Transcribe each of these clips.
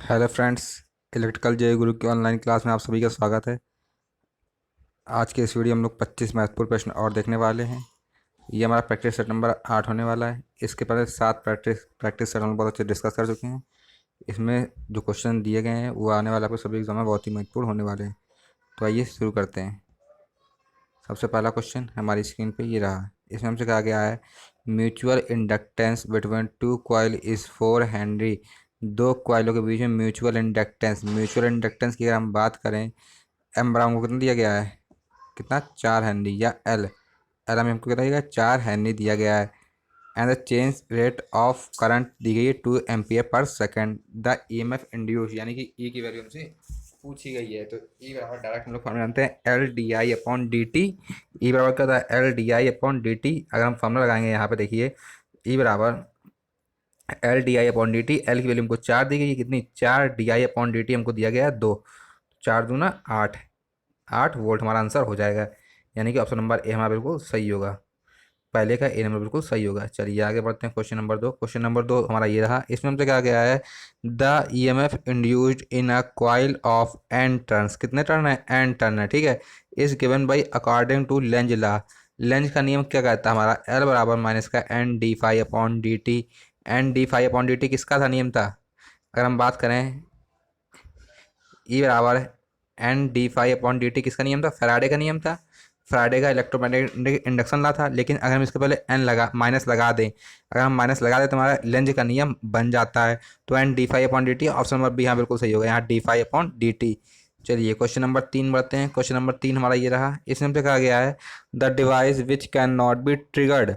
Hello friends. Electrical जय गुरु की online class में आप सभी का स्वागत है। आज के इस वीडियो में हम लोग 25 महत्वपूर्ण प्रश्न और देखने वाले हैं। ये हमारा प्रैक्टिस सेट नंबर 8 होने वाला है। इसके पहले 7 प्रैक्टिस सेट हम लोग बहुत अच्छे डिस्कस कर चुके हैं। इसमें जो क्वेश्चन दिए गए हैं वो आने वाले आपके सभी एग्जाम में बहुत ही महत्वपूर्ण होने वाले हैं। तो आइए शुरू करते हैं। सबसे पहला क्वेश्चन हमारी स्क्रीन पे ये रहा। इसमें हमसे कहा गया है mutual inductance between two coil is 4 Henry. दो कॉइलों के बीच में म्यूचुअल इंडक्टेंस की अगर हम बात करें, एम बराबर को कितना दिया गया है, कितना 4 हेनरी, या एल हमें हमको कितना दिया गया 4 हेनरी दिया गया है। And the change rate of current दी गई है 2 ampere per second. The EMF induce यानी कि ई की वैल्यू हमसे पूछी गई है। तो ई बराबर डायरेक्ट हम लोग फॉर्मूला जानते हैं L/di/dt। ई बराबर क्या होता है L/di/dt। अगर हम फॉर्मूला लगाएंगे यहाँ पे देखिए, ई बराबर L/di/dt। एल की वैल्यू हमको 4 दी गई है, कितनी 4 di/dt हमको दिया गया है 2। 4 दूना 8, 8 वोल्ट हमारा आंसर हो जाएगा। यानी कि ऑप्शन नंबर ए हमारा बिल्कुल सही होगा। पहले का ए नंबर बिल्कुल सही होगा। चलिए आगे बढ़ते हैं। क्वेश्चन नंबर 2 हमारा ये रहा। इसमें हमसे कहा गया है the EMF induced in a coil of N turns. कितने टर्न है, एन टर्न है, ठीक है। Is given by according to Lenz law. Lenz का नियम क्या कहता है हमारा, एल बराबर माइनस का N d∅/dt। N d∅/dt किसका था, नियम था। अगर हम बात करें, ई बराबर N d∅/dt किसका नियम था, फैराडे का नियम था। फैराडे का इलेक्ट्रोमैग्नेटिक इंडक्शन ला था। लेकिन अगर हम इसके पहले एन लगा माइनस लगा दें, अगर हम माइनस लगा दें तो हमारा लेंज का नियम बन जाता है। तो N d∅/dt option number B यहाँ बिल्कुल सही होगा, यहाँ d∅/dt। चलिए क्वेश्चन नंबर 3 बढ़ते हैं। क्वेश्चन नंबर 3 हमारा ये रहा। इसमें हमसे कहा गया है the device which can not be triggered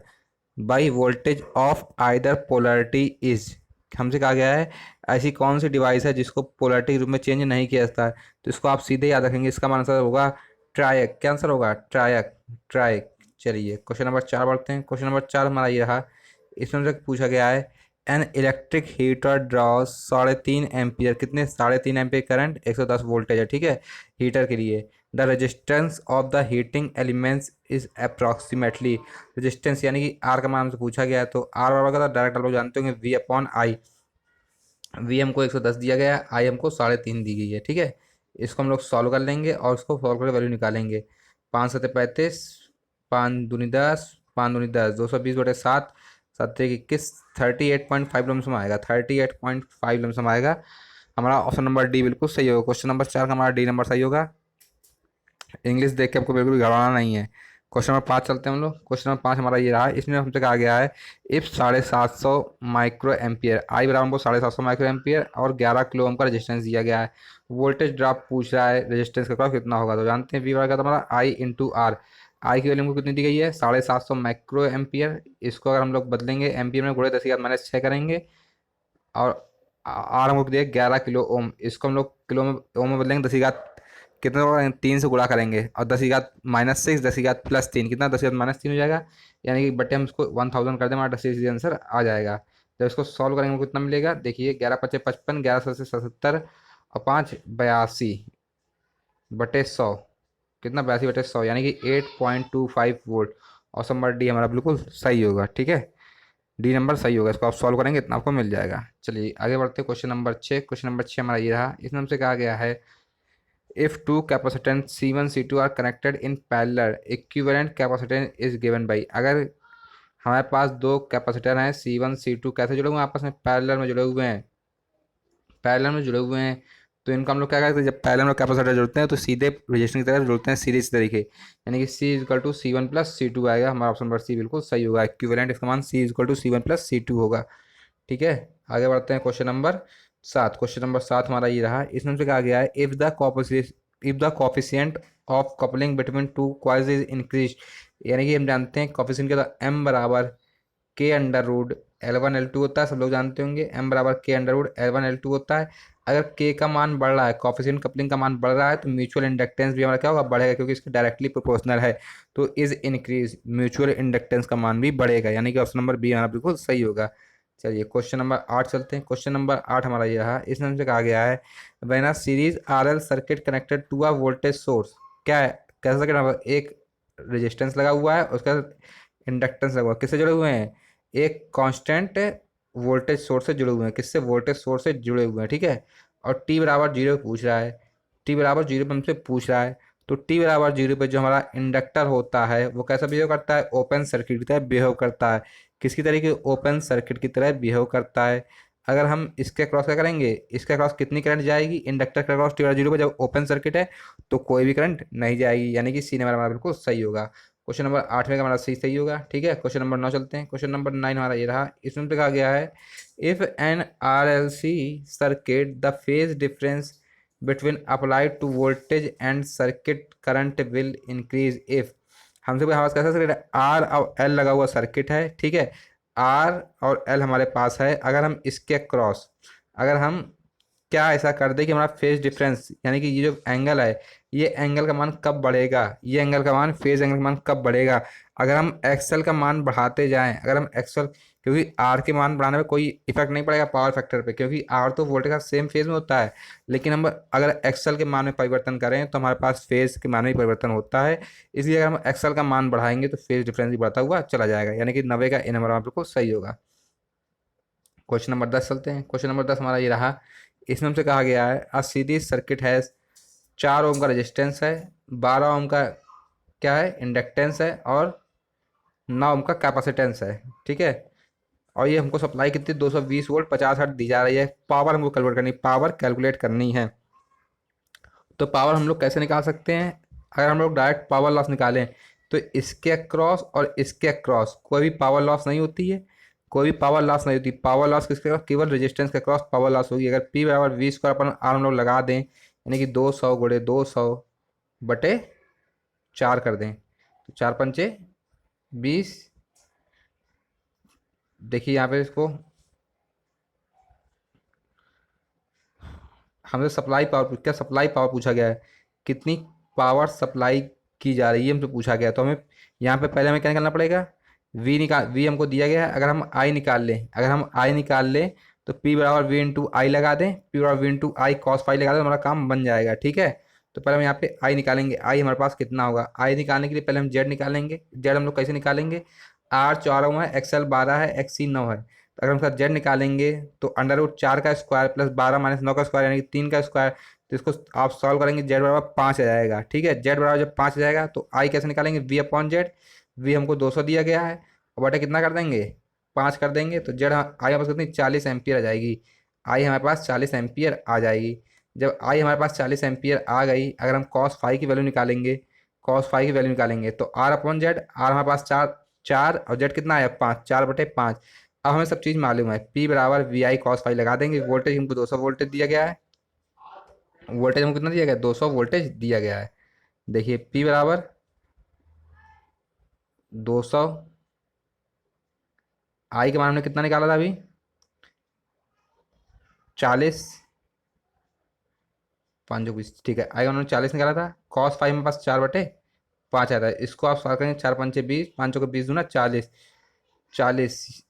by voltage of either polarity is. हमसे कहा गया है ऐसी कौन सी डिवाइस है जिसको पोलरिटी के रूप में चेंज नहीं किया जाता है। तो इसको आप सीधे याद रखेंगे, इसका आंसर होगा ट्रायक। क्या आंसर होगा, ट्रायक, ट्रायक। चलिए क्वेश्चन नंबर 4 बढ़ते हैं। क्वेश्चन नंबर 4 हमारा ये रहा। इसमें हमसे पूछा गया है an electric heater draw 3.5 ampere, कितने 3.5 एम्पियर करंट, 110 वोल्टेज है, ठीक है, हीटर के लिए। The resistance of the heating elements is approximately. Resistance यानी कि आर का मान हमसे पूछा गया है। तो आर बराबर का डायरेक्ट आप लोग जानते होंगे V/I। वी हमको 110 दिया गया है, आई हमको 3.5 दी गई है, ठीक है। इसको हम लोग सॉल्व कर लेंगे और उसको सॉल्व करके वैल्यू निकालेंगे। 5×7 = 35, 5×2 = 10, 5×2 = 10, 220/7, 7×1 = 21, 38.5 लमसम आएगा, 38.5 लमसम आएगा। हमारा ऑप्शन नंबर डी बिल्कुल सही होगा। क्वेश्चन नंबर 4 का हमारा डी नंबर सही होगा। इंग्लिश देख के आपको बिल्कुल भी घबराना नहीं है। क्वेश्चन नंबर 5 चलते हैं हम लोग। क्वेश्चन नंबर 5 हमारा ये रहा। इसमें हमसे कहा गया है इफ 750 माइक्रो एम्पियर, आई बराबर हमको 750 माइक्रो एम्पियर और 11 किलो ओम का रेजिस्टेंस दिया गया है। वोल्टेज ड्रॉप पूछ रहा है, रेजिस्टेंस का क्रॉस कितना होगा। तो जानते हैं वी बराबर का हमारा I/R। आई की वैल्यू हमको कितनी दी गई है, 750 माइक्रो एम्पियर। इसको अगर हम लोग बदलेंगे एम्पियर में, गुणे 10⁻⁻6 करेंगे। और आर हमको दिया 11 किलो ओम। इसको हम लोग किलो में, ओम में बदलेंगे, 10 कितने होगा, 3 से गुणा करेंगे और 10⁻⁻6, 10⁻+3, कितना 10⁻3 हो जाएगा। यानी कि बटे हम इसको 1000 कर दें, हमारा 10 आंसर आ जाएगा। जब इसको सॉल्व करेंगे कितना मिलेगा, देखिए 11×5 = 55, 11×7 = 77 और 5 82/100, कितना 82/100, यानी कि 8.25 वोल्ट। और नंबर डी हमारा बिल्कुल सही होगा, ठीक है। डी नंबर सही होगा, इसको आप सॉल्व करेंगे इतना आपको मिल जाएगा। चलिए आगे बढ़ते हैं। Question number 6। क्वेश्चन नंबर 6 हमारा ये रहा। इसमें हमसे कहा गया है if two capacitance C1 C2 are connected in parallel equivalent capacitance is given by। अगर हमारे पास दो कैपेसिटर हैं C1 C2, कैसे जुड़े हुए हैं आपस में, पैरेलल में जुड़े हुए हैं, पैरेलल में जुड़े हुए हैं। तो इनका हम लोग क्या करते हैं, जब पैरेलल में कैपेसिटर जुड़ते हैं तो सीधे रेजिस्टेंस की तरह जुड़ते हैं, सीरीज तरीके। यानी कि C = C1 + C2 आएगा। हमारा ऑप्शन नंबर सी बिल्कुल सही होगा। इक्विवेलेंट इसका मान C = C1 + C2 होगा, ठीक है। आगे बढ़ते हैं। क्वेश्चन नंबर 7 हमारा ये रहा। इसमें से कहा गया है if the coefficient of coupling between two coils is increase. यानी कि हम जानते हैं कॉफिशिएंट क्या था, एम बराबर K/√L1 L2 होता है, सब लोग जानते होंगे। एम बराबर K/√L1 L2 होता है। अगर के का मान बढ़ रहा है, कॉफिशिएंट कपलिंग का मान बढ़ रहा है, तो म्यूचुअल इंडक्टेंस भी हमारा क्या होगा, बढ़ेगा, क्योंकि इसके डायरेक्टली प्रोपोर्शनल है। तो इज इंक्रीज, म्यूचुअल इंडक्टेंस का मान भी बढ़ेगा, यानी कि ऑप्शन नंबर बी हमारा बिल्कुल सही होगा। चलिए क्वेश्चन नंबर 8 चलते हैं। क्वेश्चन नंबर 8 हमारा ये रहा। इसमें हमसे कहा गया है when a series RL circuit connected to a voltage source. क्या है, कैसा सर्किट, एक रेजिस्टेंस लगा हुआ है, उसका इंडक्टेंस लगा हुआ है, किससे जुड़े हुए हैं, एक कांस्टेंट वोल्टेज सोर्स से जुड़े हुए हैं। किससे, वोल्टेज सोर्स से जुड़े हुए हैं, ठीक है। और टी बराबर जीरो पूछ रहा है, टी बराबर जीरो पे हमसे पूछ रहा है, तो टी बराबर जीरो पे जो हमारा इंडक्टर होता है वो कैसा बिहेव करता है, ओपन सर्किट की तरह बिहेव करता है। किसकी तरह की, ओपन सर्किट की तरह बिहेव करता है। अगर हम इसके क्रॉस क्या करेंगे, इसके क्रॉस कितनी करंट जाएगी, इंडक्टर के क्रॉस टी बराबर जीरो पे जब ओपन सर्किट है तो कोई भी करंट नहीं जाएगी, यानी कि सी नंबर हमारा बिल्कुल सही होगा। क्वेश्चन नंबर 8 में का हमारा सही सही होगा। ठीक है, क्वेश्चन नंबर 9 चलते हैं। क्वेश्चन नंबर 9 हमारा ये रहा, इसमें तो कहा गया है if an R L C circuit the phase difference between applied to voltage and circuit current will increase if. हमसे कोई हमारे पास कैसा सर्किट है, आर और एल लगा हुआ सर्किट है। ठीक है, आर और एल हमारे पास है, अगर हम इसके क्रॉस, अगर हम क्या ऐसा कर दे कि हमारा फेज डिफरेंस यानी कि ये जो एंगल है, ये एंगल का मान कब बढ़ेगा, ये एंगल का मान, फेज एंगल का मान कब बढ़ेगा, अगर हम एक्सएल का मान बढ़ाते जाएं, अगर हम एक्सएल, क्योंकि आर के मान बढ़ाने में कोई इफेक्ट नहीं पड़ेगा पावर फैक्टर पे, क्योंकि आर तो वोल्टेज का सेम फेज में होता है, लेकिन हम अगर एक्सएल के मान में परिवर्तन करें तो हमारे पास फेज के मान में परिवर्तन होता है। इसलिए अगर हम एक्सएल का मान बढ़ाएंगे तो फेज डिफरेंस भी बढ़ता हुआ चला जाएगा, यानी कि 90 का ए नंबर बिल्कुल सही होगा। क्वेश्चन नंबर 10 चलते हैं। क्वेश्चन नंबर 10 हमारा ये रहा, इसमें हमसे कहा गया है अ सीरीज सर्किट है, 4 ओम का रेजिस्टेंस है, 12 ओम का क्या है, इंडक्टेंस है, और 9 ओम का कैपेसिटेंस है। ठीक है, और ये हमको सप्लाई कितनी 220 वोल्ट 50 हर्ट्ज दी जा रही है। पावर हमको कैलकुलेट करनी, पावर कैलकुलेट करनी है। तो पावर हम लोग कैसे निकाल सकते हैं, अगर हम लोग डायरेक्ट पावर लॉस निकालें तो इसके क्रॉस और इसके क्रॉस कोई भी पावर लॉस नहीं होती है, कोई भी पावर लॉस नहीं होती। पावर लॉस किसके क्रॉस, केवल रेजिस्टेंस के क्रॉस पावर लॉस होगी। अगर पी बराबर वी स्क्वायर अपन आर हम लोग लगा दें, यानी कि 200 गुणे 200 बटे 4 कर दें, तो 4 पंचे 20। देखिए यहाँ पे इसको हमसे सप्लाई पावर, क्या सप्लाई पावर पूछा गया है, कितनी पावर सप्लाई की जा रही है हमसे पूछा गया है। तो हमें यहाँ पे पहले हमें क्या निकालना पड़ेगा, वी हमको दिया गया है। अगर हम आई निकाल लें, अगर हम आई निकाल लें तो पी बराबर वी इंटू आई लगा दें, पी बराबर V into I cos phi लगा दें, हमारा काम बन जाएगा। ठीक है, तो पहले हम यहाँ पे आई निकालेंगे, आई हमारे पास कितना होगा, आई निकालने के लिए पहले हम जेड निकालेंगे। जेड हम लोग कैसे निकालेंगे, आर 4 है, एक्सएल 12 है, एक्सी 9 है, तो अगर हम इसका जेड निकालेंगे तो अंडर रूट 4 का स्क्वायर प्लस 12 माइनस 9 का स्क्वायर यानी कि 3 का स्क्वायर, तो इसको आप सॉल्व करेंगे, जेड बराबर 5 आ जाएगा। ठीक है, जेड बराबर जब 5 आ जाएगा तो आई कैसे निकालेंगे, वी अपॉन जेड, वी हमको 200 दिया गया है, और बटे कितना कर देंगे, 5 कर देंगे, तो जेड आई हमारे पास कितनी 40 एम्पियर आ जाएगी। आई हमारे पास 40 एम्पियर आ जाएगी। जब आई हमारे पास 40 एम्पियर आ गई, अगर हम कॉस फाई की वैल्यू निकालेंगे, कॉस फाई की वैल्यू निकालेंगे तो आर अपॉन जेड, आर हमारे पास 4, 4 और जेड कितना आया 5, 4/5। अब हमें सब चीज़ मालूम है, पी बराबर वी आई कॉस फाई लगा देंगे। वोल्टेज हमको 200 वोल्टेज दिया गया है, वोल्टेज हमको कितना दिया गया है, 200 वोल्टेज दिया गया है। देखिए पी बराबर 200, आई के मान हमने कितना निकाला था अभी, 40, 5 20। ठीक है, आई का उन्होंने 40 निकाला था, कॉस फाइव में पास 4/5 आता है। इसको आप सॉल्व करेंगे, 4 पंचे 20, 5 को 20 दूना 40, 40।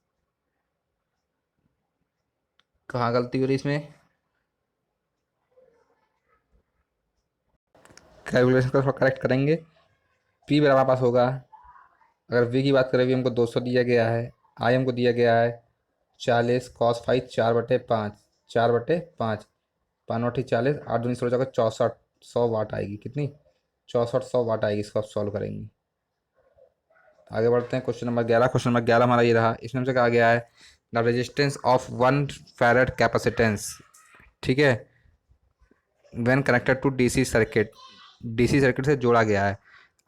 कहाँ गलती हो रही इसमें, कैलकुलेशन को थोड़ा करेक्ट करेंगे। पी बराबर पास होगा, अगर वी की बात करें, वी हमको 200 दिया गया है, आई हमको दिया गया है 40, कॉस फाइव 4/5, 4/5, 5 × 40, 8 दूनी 16 जगह 64, 100 वाट आएगी। कितनी, 64, 100 वाट आएगी। इसको आप सॉल्व करेंगे। आगे बढ़ते हैं, क्वेश्चन नंबर 11। क्वेश्चन नंबर 11 हमारा ये रहा, इसमें हमसे कहा गया है the resistance of 1 farad capacitance, ठीक है, when connected to DC circuit, DC circuit से जोड़ा गया है।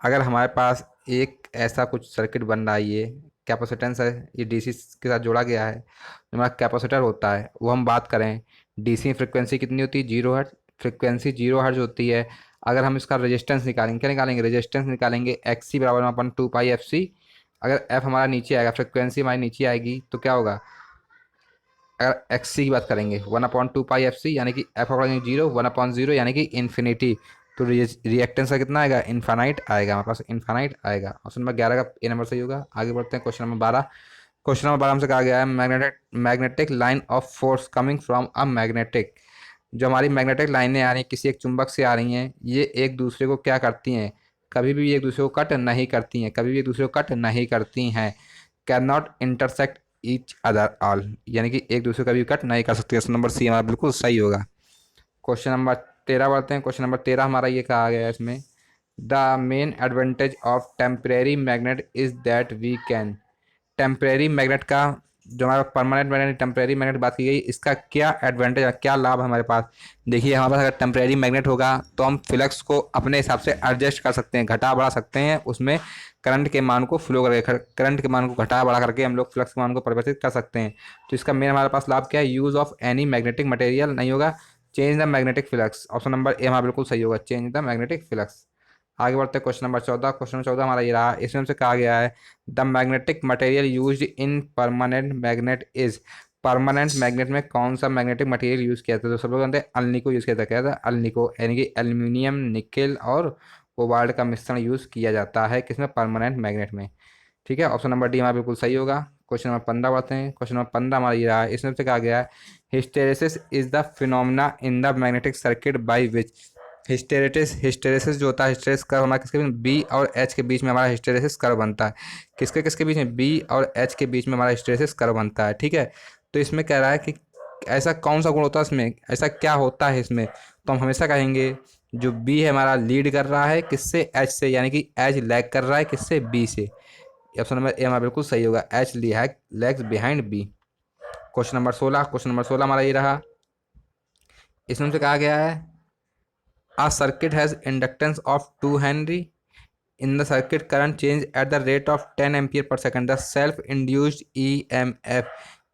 अगर हमारे पास एक ऐसा कुछ सर्किट बन रहा है, ये कैपेसिटेंस है, ये डीसी के साथ जोड़ा गया है, जो हमारा कैपेसिटर होता है वो हम बात करें, डीसी फ्रिक्वेंसी कितनी होती है, 0 हर्ट्ज, फ्रिक्वेंसी 0 हर्ट्ज होती है। अगर हम इसका रेजिस्टेंस निकालेंगे, क्या निकालेंगे, रेजिस्टेंस निकालेंगे, एक्स सी बराबर अपन 2 पाई एफ सी। अगर एफ हमारा नीचे आएगा, फ्रिक्वेंसी हमारी नीचे आएगी, तो क्या होगा, अगर एक्स सी की बात करेंगे 1/2 पाई एफ सी, यानी कि एफ पकड़ेंगे 0, 1/0 यानी कि इन्फिनिटी, तो रिएक्टेंस का कितना आएगा, इन्फानाइट आएगा, हमारे पास इन्फानाइट आएगा। ऑप्शन नंबर 11 का ए नंबर सही होगा। आगे बढ़ते हैं, क्वेश्चन नंबर 12। क्वेश्चन नंबर 12 हमसे कहा गया है magnetic line of force coming from a magnetic, जो हमारी मैग्नेटिक लाइनें आ रही हैं किसी एक चुंबक से आ रही हैं, ये एक दूसरे को क्या करती हैं, कभी भी एक दूसरे को कट नहीं करती हैं, कभी भी एक दूसरे को कट नहीं करती हैं, can not intersect each other all, यानी कि एक दूसरे का भी कट नहीं कर सकती। ऑप्शन नंबर सी हमारा बिल्कुल सही होगा। क्वेश्चन नंबर 13 बढ़ते हैं। क्वेश्चन नंबर 13 हमारा ये कहा गया है इसमें, the main advantage of temporary magnet is that we can, temporary magnet का, जो हमारा परमानेंट मैग्नेट टेम्परेरी मैग्नेट बात की गई, इसका क्या एडवांटेज है, क्या लाभ है हमारे पास। देखिए हमारे पास अगर टेम्परेरी मैग्नेट होगा तो हम फ्लक्स को अपने हिसाब से एडजस्ट कर सकते हैं, घटा बढ़ा सकते हैं, उसमें करंट के मान को फ्लो करके, करंट के मान को घटा बढ़ा करके हम लोग फ्लक्स के मान को परिवर्तित कर सकते हैं। तो इसका मेन हमारे पास लाभ क्या है, use of any magnetic material नहीं होगा, change the magnetic flux, option number A हमारा बिल्कुल सही होगा, चेंज द मैग्नेटिक फ्लक्स। आगे बढ़ते हैं क्वेश्चन नंबर 14। क्वेश्चन नंबर 14 हमारा ये रहा, इसमें हमसे कहा गया है the magnetic material used in permanent magnet is, permanent magnet में कौन सा मैग्नेटिक मटेरियल यूज़ किया था। तो सब लोग जानते हैं अल्निको यूज़ किया था, क्या था अल्निको, यानी कि एल्यूमिनियम, निकेल और कोबाल्ट का मिश्रण यूज़ किया जाता है किसमें, परमानेंट मैग्नेट में। ठीक है, ऑप्शन नंबर डी हमारा बिल्कुल सही होगा। क्वेश्चन नंबर 15 बढ़ते हैं। क्वेश्चन नंबर 15 हमारा ये रहा है, इसमें से कहा गया है hysteresis is the phenomena in the magnetic circuit by which, hysteresis जो होता है, हिस्टेरेसिस कर्व हमारा किसके बीच, बी और एच के बीच में हमारा हिस्टेरेसिस कर्व बनता है, किसके किसके बीच में, बी और एच के बीच में हमारा हिस्टेरेसिस कर्व बनता है। ठीक है, तो इसमें कह रहा है कि ऐसा कौन सा गुण होता है इसमें, ऐसा क्या होता है इसमें, तो हम हमेशा कहेंगे जो बी है हमारा लीड कर रहा है किससे, एच से, यानी कि एच लैग कर रहा है किससे, बी से। ऑप्शन नंबर ए हमारा बिल्कुल सही होगा, H lags behind B. Question number 16, question number 16 हमारा ये रहा, इसमें से कहा गया है a circuit has inductance of 2 Henry, in the circuit current change at the rate of 10 ampere per second, the self induced EMF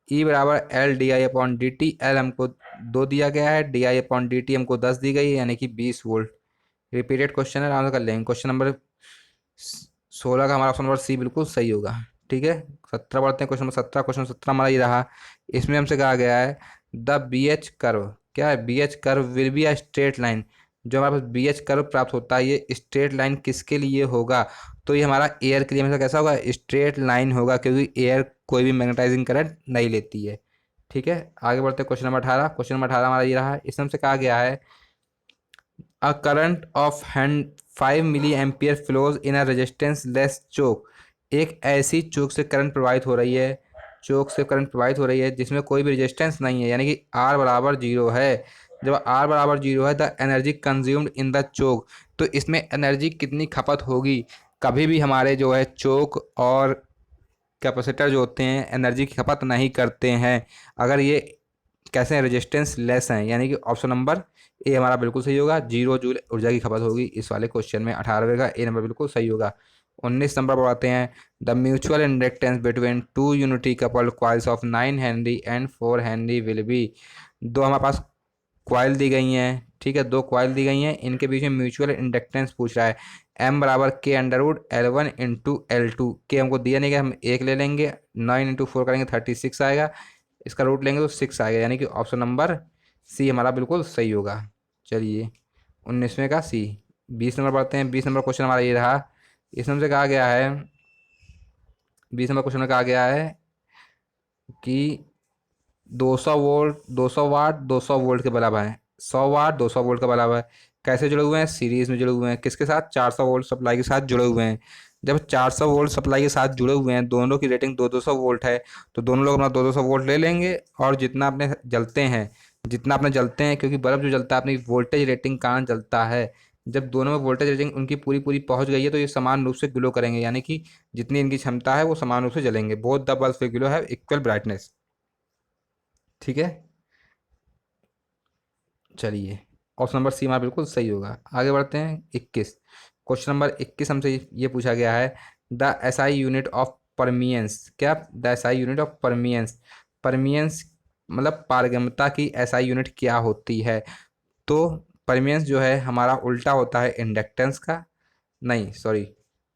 E बराबर L D I upon D T, L हमको 2 दिया गया है, D I upon D T हमको 10 दी गई है, यानी कि 20 वोल्ट। रिपीटेड क्वेश्चन है, आराम से कर लेंगे। क्वेश्चन नंबर 16 का हमारा ऑप्शन नंबर सी बिल्कुल सही होगा। ठीक है, 17 बढ़ते हैं। क्वेश्चन नंबर 17, क्वेश्चन 17 हमारा ये रहा, इसमें हमसे कहा गया है द बी एच कर्व, क्या है, B H curve will be a straight line, जो हमारे पास बी एच कर्व प्राप्त होता है ये स्ट्रेट लाइन किसके लिए होगा, तो ये हमारा एयर के लिए हमेशा कैसा होगा, स्ट्रेट लाइन होगा, क्योंकि एयर कोई भी मैग्नेटाइजिंग करंट नहीं लेती है। ठीक है, आगे बढ़ते हैं। क्वेश्चन नंबर 18, क्वेश्चन नंबर 18 हमारा ये रहा, इसमें हमसे कहा गया है a current of 5 milli ampere flows in a resistance less choke, एक ऐसी चोक से करंट प्रवाहित हो रही है, चोक से करंट प्रवाहित हो रही है जिसमें कोई भी रेजिस्टेंस नहीं है, यानी कि आर बराबर जीरो है। जब आर बराबर जीरो है the energy consumed in the choke, तो इसमें एनर्जी कितनी खपत होगी। कभी भी हमारे जो है चोक और कैपेसिटर जो होते हैं एनर्जी की खपत नहीं करते हैं अगर ये कैसे हैं, रेजिस्टेंस लेस हैं, यानी कि ऑप्शन नंबर ए हमारा बिल्कुल सही होगा, 0 जूल ऊर्जा की खपत होगी इस वाले क्वेश्चन में। 18वें का ए नंबर बिल्कुल सही होगा। 19 नंबर पर आते हैं, the mutual inductance between two unity coupled coils of 9 Henry and 4 Henry will be, दो हमारे पास कॉइल दी गई हैं, ठीक है, 2 कॉइल दी गई हैं, इनके बीच में म्यूचुअल इंडक्टेंस पूछ रहा है, एम बराबर के under root L1 into L2, के हमको दिया नहीं गया, हम एक ले लेंगे, 9 इंटू 4 करेंगे 36 आएगा, इसका रूट लेंगे तो 6 आएगा, यानी कि ऑप्शन नंबर सी हमारा बिल्कुल सही होगा। चलिए 19वें का सी। 20 नंबर पढ़ते हैं। 20 नंबर क्वेश्चन हमारा ये रहा, इसमें हमसे कहा गया है, 20 नंबर क्वेश्चन में कहा गया है कि 200 वोल्ट 200 वाट 200 वोल्ट के बराबर है, 100 वाट 200 वोल्ट के बराबर है, कैसे जुड़े हुए हैं, सीरीज में जुड़े हुए हैं, किसके साथ, 400 वोल्ट सप्लाई के साथ जुड़े हुए हैं। जब 400 वोल्ट सप्लाई के साथ जुड़े हुए हैं, दोनों की रेटिंग 200 वोल्ट है, तो दोनों लोग अपना 200 वोल्ट ले लेंगे, और जितना अपने जलते हैं, जितना अपने जलते हैं, क्योंकि बल्ब जो जलता है अपनी वोल्टेज रेटिंग का कारण जलता है, जब दोनों में वोल्टेज रेटिंग उनकी पूरी पूरी पहुंच गई है तो ये समान रूप से ग्लो करेंगे, यानी कि जितनी इनकी क्षमता है वो समान रूप से जलेंगे, both the bulb will glow have equal brightness. ठीक है, चलिए ऑप्शन नंबर सी हमारा बिल्कुल सही होगा। आगे बढ़ते हैं। 21, क्वेश्चन नंबर 21 हमसे ये पूछा गया है, the SI unit of permeance, क्या, the SI unit of permeance, permeance मतलब पारगम्यता की एसआई यूनिट क्या होती है। तो परमियंस जो है हमारा उल्टा होता है इंडक्टेंस का, नहीं सॉरी,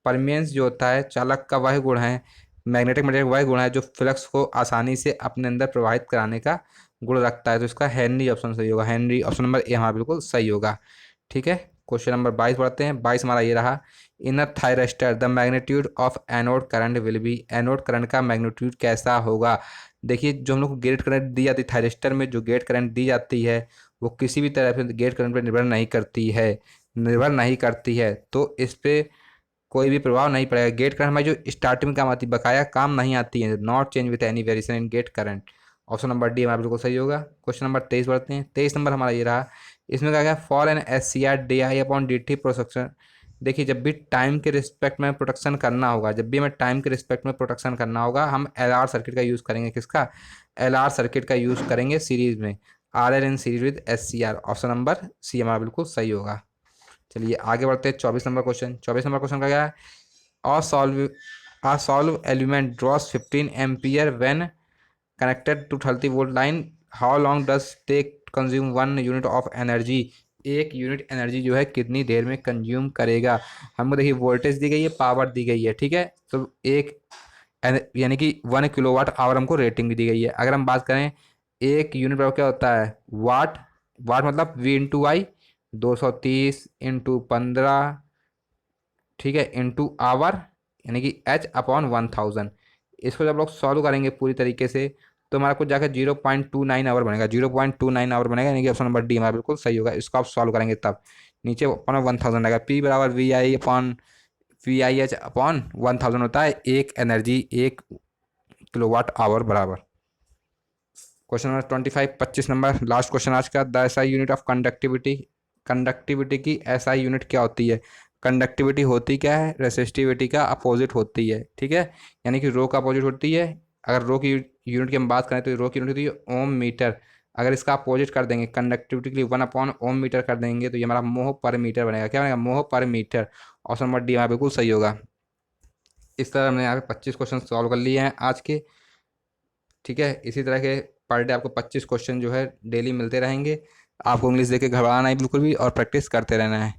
परमियंस जो होता है चालक का वह गुण है, मैग्नेटिक मटेरियल वह गुण है जो फ्लक्स को आसानी से अपने अंदर प्रवाहित कराने का गुण रखता है, तो इसका हेनरी ऑप्शन सही होगा, हेनरी ऑप्शन नंबर ए हमारा बिल्कुल सही होगा। ठीक है, क्वेश्चन नंबर 22 पढ़ते हैं। 22 हमारा ये रहा, in a thyristor the magnitude of anode current will be, anode current का मैग्नीट्यूड कैसा होगा। देखिए जो हम लोग को गेट करंट दी जाती है थायरिस्टर में, जो गेट करंट दी जाती है वो किसी भी तरह से गेट करंट पर निर्भर नहीं करती है, निर्भर नहीं करती है, तो इस पे कोई भी प्रभाव नहीं पड़ेगा। गेट करंट हमारी जो स्टार्टिंग में काम आती है, बकाया काम नहीं आती है, not change with any variation in gate current, option number D हमारा बिल्कुल सही होगा। क्वेश्चन नंबर 23 बढ़ते हैं। 23 नंबर हमारा ये रहा। इसमें क्या गया, for an S C R D I upon D T production. देखिए जब भी टाइम के रिस्पेक्ट में प्रोडक्शन करना होगा, जब भी हमें टाइम के रिस्पेक्ट में प्रोडक्शन करना होगा, हम एल आर सर्किट का यूज़ करेंगे। किसका? एल आर सर्किट का यूज़ करेंगे सीरीज में, R L in series with S C R. Option number C हमारा बिल्कुल सही होगा। चलिए आगे बढ़ते हैं। 24 नंबर क्वेश्चन। 24 नंबर क्वेश्चन का क्या है, a solve element draws 15 ampere when connected to 30 volt line. How long does take consume 1 unit of energy? एक यूनिट एनर्जी जो है कितनी देर में कंज्यूम करेगा। हमको देखिए वोल्टेज दी गई है, पावर दी गई है, ठीक है। तो एक यानी कि 1 किलोवाट आवर हमको रेटिंग भी दी गई है। अगर हम बात करें एक यूनिट बराबर क्या होता है, वाट। वाट मतलब वी इंटू आई, 230 इंटू 15, ठीक है, इंटू आवर, यानी कि एच अपॉन 1000। इसको जब लोग सॉल्व करेंगे पूरी तरीके से तो हमारा कुछ जाकर 0.29 आवर बनेगा। 0.29 आवर बनेगा, यानी कि ऑप्शन नंबर डी हमारा बिल्कुल सही होगा। इसको आप सॉल्व करेंगे तब नीचे अपॉन 1000 आएगा। पी बराबर वी आई एच अपॉन 1000 होता है एक एनर्जी 1 किलोवाट आवर बराबर। Question number 25, 25 number last question आज का। The SI unit of conductivity. Conductivity की एसआई यूनिट क्या होती है? कंडक्टिविटी होती क्या है, रेसिस्टिविटी का अपोजिट होती है, ठीक है। यानी कि रो का अपोजिट होती है। अगर रो की यूनिट की हम बात करें तो रो की यूनिट होती है ओम मीटर। अगर इसका अपोजिट कर देंगे कंडक्टिविटी के लिए 1/ओम मीटर कर देंगे तो ये हमारा मोह पर मीटर बनेगा। क्या बनेगा? मोह पर मीटर। ऑप्शन नंबर डी हमारा बिल्कुल सही होगा। इस तरह हमने यहाँ पे 25 क्वेश्चन सॉल्व कर लिए हैं आज के, ठीक है। इसी तरह के पर डे आपको 25 क्वेश्चन जो है डेली मिलते रहेंगे। आपको इंग्लिश देख के घबराना नहीं बिल्कुल भी, और प्रैक्टिस करते रहना है।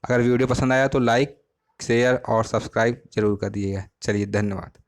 अगर वीडियो पसंद आया तो लाइक, शेयर और सब्सक्राइब जरूर कर दिएगा। चलिए धन्यवाद।